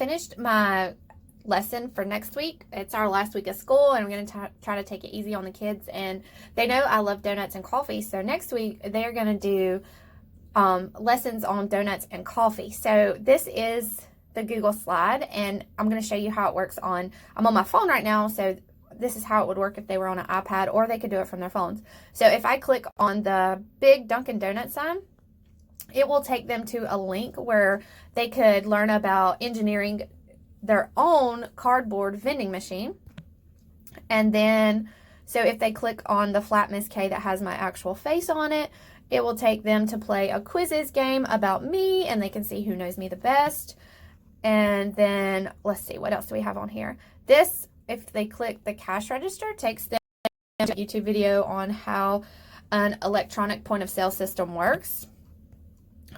finished my lesson for next week. It's our last week of school, and I'm going to try to take it easy on the kids, and they know I love donuts and coffee. So next week they're going to do lessons on donuts and coffee. So this is the Google slide, and I'm going to show you how it works I'm on my phone right now, so this is how it would work if they were on an iPad, or they could do it from their phones. So if I click on the big Dunkin' Donut sign, it will take them to a link where they could learn about engineering their own cardboard vending machine. And then, so if they click on the flat Miss K that has my actual face on it, it will take them to play a quizzes game about me, and they can see who knows me the best. And then, let's see, what else do we have on here? This, if they click the cash register, takes them to a YouTube video on how an electronic point of sale system works.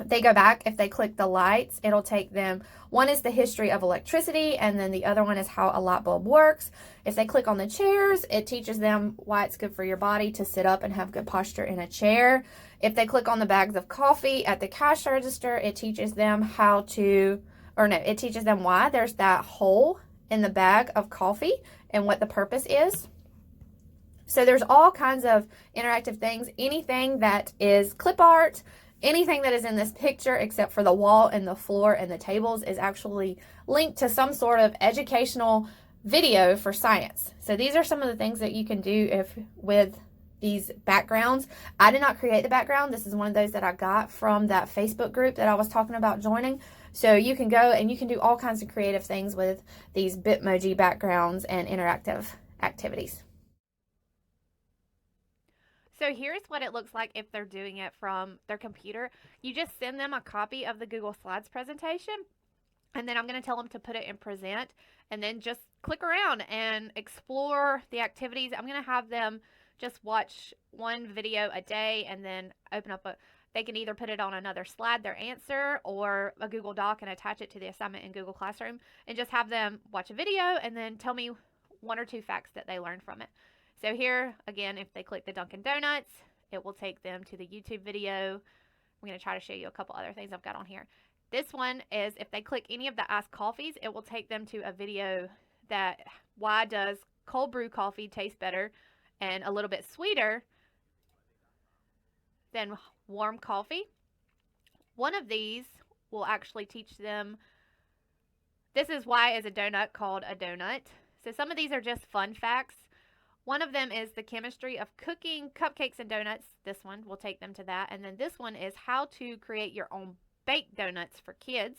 If they go back, if they click the lights, it'll take them, one is the history of electricity, and then the other one is how a light bulb works. If they click on the chairs, it teaches them why it's good for your body to sit up and have good posture in a chair. If they click on the bags of coffee at the cash register, it teaches them it teaches them why there's that hole in the bag of coffee and what the purpose is. So there's all kinds of interactive things. Anything that is clip art, anything that is in this picture except for the wall and the floor and the tables is actually linked to some sort of educational video for science. So these are some of the things that you can do with these backgrounds. I did not create the background. This is one of those that I got from that Facebook group that I was talking about joining. So you can go and you can do all kinds of creative things with these Bitmoji backgrounds and interactive activities. So here's what it looks like if they're doing it from their computer. You just send them a copy of the Google Slides presentation, and then I'm going to tell them to put it in present, and then just click around and explore the activities. I'm going to have them just watch one video a day, and then open up they can either put it on another slide, their answer, or a Google Doc and attach it to the assignment in Google Classroom, and just have them watch a video and then tell me 1 or 2 facts that they learned from it. So here, again, if they click the Dunkin' Donuts, it will take them to the YouTube video. I'm going to try to show you a couple other things I've got on here. This one is if they click any of the iced coffees, it will take them to a video that why does cold brew coffee taste better and a little bit sweeter than warm coffee. One of these will actually teach them, this is why is a donut called a donut. So some of these are just fun facts. One of them is the chemistry of cooking cupcakes and donuts. This one will take them to that. And then this one is how to create your own baked donuts for kids.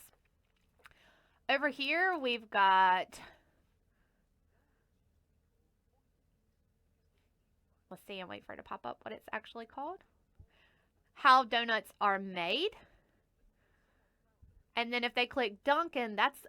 Over here we've got, let's see, and wait for it to pop up what it's actually called. How donuts are made. And then if they click Dunkin', that's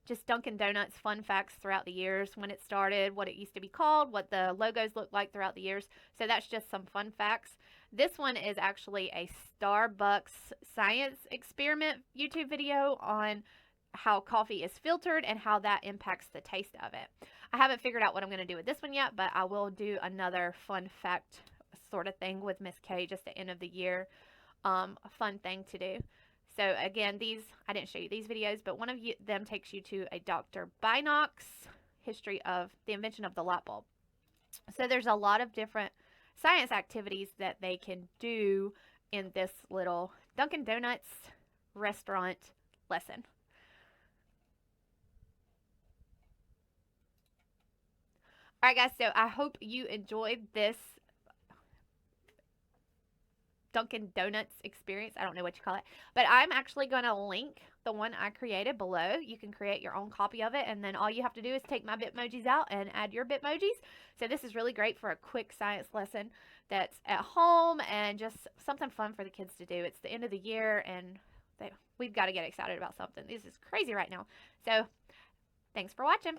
just Dunkin' Donuts fun facts throughout the years, when it started, what it used to be called, what the logos looked like throughout the years. So that's just some fun facts. This one is actually a Starbucks science experiment YouTube video on how coffee is filtered and how that impacts the taste of it. I haven't figured out what I'm going to do with this one yet, but I will do another fun fact sort of thing with Miss K just at the end of the year. A fun thing to do. So again, these, I didn't show you these videos, but one of them takes you to a Dr. Binock's history of the invention of the light bulb. So there's a lot of different science activities that they can do in this little Dunkin' Donuts restaurant lesson. All right, guys, so I hope you enjoyed this Dunkin' Donuts experience. I don't know what you call it, but I'm actually going to link the one I created below. You can create your own copy of it, and then all you have to do is take my Bitmojis out and add your Bitmojis. So this is really great for a quick science lesson that's at home and just something fun for the kids to do. It's the end of the year, and we've got to get excited about something. This is crazy right now. So thanks for watching.